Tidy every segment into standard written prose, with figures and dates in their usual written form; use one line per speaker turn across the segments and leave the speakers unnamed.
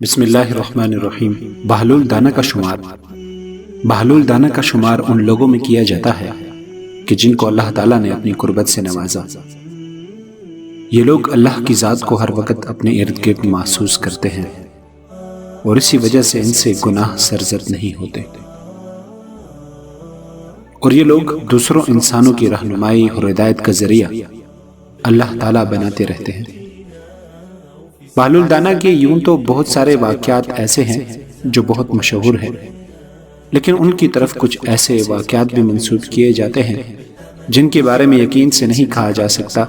بسم اللہ الرحمن الرحیم۔ بہلول دانہ کا شمار۔ بہلول دانہ کا شمار ان لوگوں میں کیا جاتا ہے کہ جن کو اللہ تعالیٰ نے اپنی قربت سے نوازا۔ یہ لوگ اللہ کی ذات کو ہر وقت اپنے ارد گرد محسوس کرتے ہیں اور اسی وجہ سے ان سے گناہ سرزد نہیں ہوتے، اور یہ لوگ دوسروں انسانوں کی رہنمائی اور ہدایت کا ذریعہ اللہ تعالیٰ بناتے رہتے ہیں۔ بہلول دانہ کے یوں تو بہت سارے واقعات ایسے ہیں جو بہت مشہور ہیں، لیکن ان کی طرف کچھ ایسے واقعات بھی منسوب کیے جاتے ہیں جن کے بارے میں یقین سے نہیں کہا جا سکتا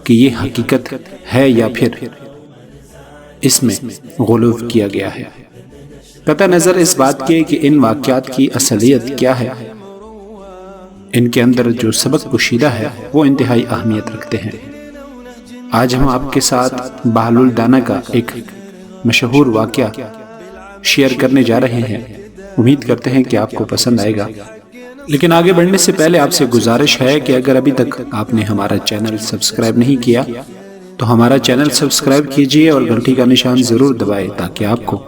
کہ یہ حقیقت ہے یا پھر اس میں غلو کیا گیا ہے۔ قطع نظر اس بات کے کہ ان واقعات کی اصلیت کیا ہے، ان کے اندر جو سبق پوشیدہ ہے وہ انتہائی اہمیت رکھتے ہیں۔ آج ہم آپ کے ساتھ بہلول دانہ کا ایک مشہور واقعہ شیئر کرنے جا رہے ہیں۔ امید کرتے ہیں کہ آپ کو پسند آئے گا، لیکن آگے بڑھنے سے پہلے آپ سے گزارش ہے کہ اگر ابھی تک آپ نے ہمارا چینل سبسکرائب نہیں کیا تو ہمارا چینل سبسکرائب کیجئے اور گھنٹی کا نشان ضرور دبائیں تاکہ آپ کو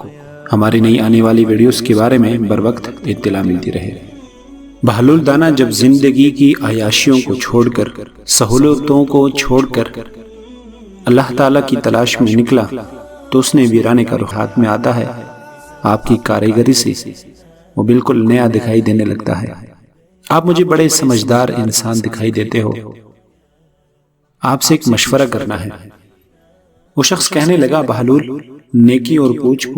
ہماری نئی آنے والی ویڈیوز کے بارے میں بروقت اطلاع ملتی رہے۔ بہلول دانہ جب زندگی کی عیاشیوں کو چھوڑ کر، سہولتوں کو چھوڑ کر اللہ تعالیٰ کی تلاش میں نکلا تو اس نے ویرانے کا رخ ہاتھ میں آتا ہے۔ آپ کی کاریگری سے وہ بالکل نیا دکھائی دینے لگتا ہے۔ آپ مجھے بڑے سمجھدار انسان دکھائی دیتے ہو، آپ سے ایک مشورہ کرنا ہے۔ وہ شخص کہنے لگا، بہلول نیکی اور پوچھ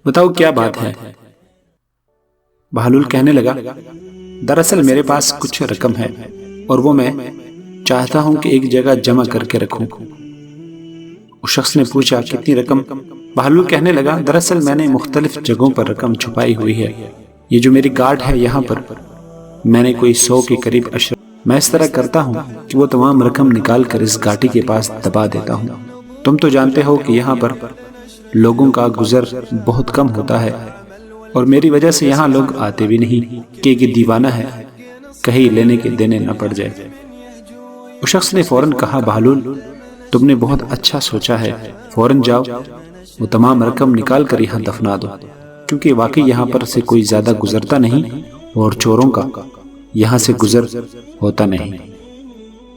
بتاؤ کیا بات ہے؟ بہلول کہنے لگا، دراصل میرے پاس کچھ رقم ہے اور وہ میں چاہتا ہوں کہ ایک جگہ جمع کر کے رکھوں۔ اس شخص نے پوچھا، کتنی رقم؟ بہلول کہنے لگا، دراصل میں نے مختلف جگہوں پر رقم چھپائی ہوئی ہے۔ یہ جو میری گارڈ ہے یہاں پر میں نے کوئی 100 کے قریب اشرف۔ میں اس طرح کرتا ہوں کہ وہ تمام رقم نکال کر اس گاٹی کے پاس دبا دیتا ہوں۔ تم تو جانتے ہو کہ یہاں پر لوگوں کا گزر بہت کم ہوتا ہے اور میری وجہ سے یہاں لوگ آتے بھی نہیں کہ یہ دیوانہ ہے، کہیں لینے کے دینے نہ پڑ جائے۔ اس شخص نے فوراً کہا، بہلول تم نے بہت اچھا سوچا ہے، فوراً جاؤ وہ تمام رقم نکال کر یہاں دفنا دو، کیونکہ واقعی یہاں پر سے کوئی زیادہ گزرتا نہیں اور چوروں کا یہاں سے گزر ہوتا نہیں۔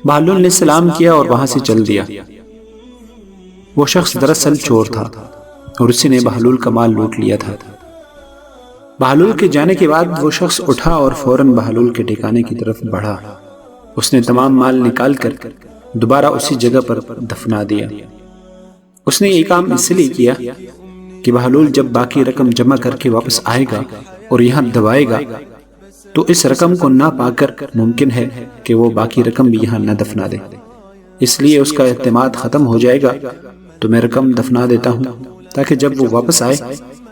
بہلول نے سلام کیا اور وہاں سے چل دیا۔ وہ شخص دراصل چور تھا اور اسی نے بہلول کا مال لوٹ لیا تھا۔ بہلول کے جانے کے بعد وہ شخص اٹھا اور فوراً بہلول کے ٹھکانے کی طرف بڑھا۔ اس نے تمام مال نکال کر دوبارہ اسی جگہ پر دفنا دیا۔ اس نے یہ کام اس لیے کیا کہ بہلول جب باقی رقم جمع کر کے واپس آئے گا اور یہاں دبائے گا تو اس رقم کو نہ پا کر ممکن ہے کہ وہ باقی رقم بھی یہاں نہ دفنا دے، اس لیے اس کا اعتماد ختم ہو جائے گا۔ تو میں رقم دفنا دیتا ہوں تاکہ جب وہ واپس آئے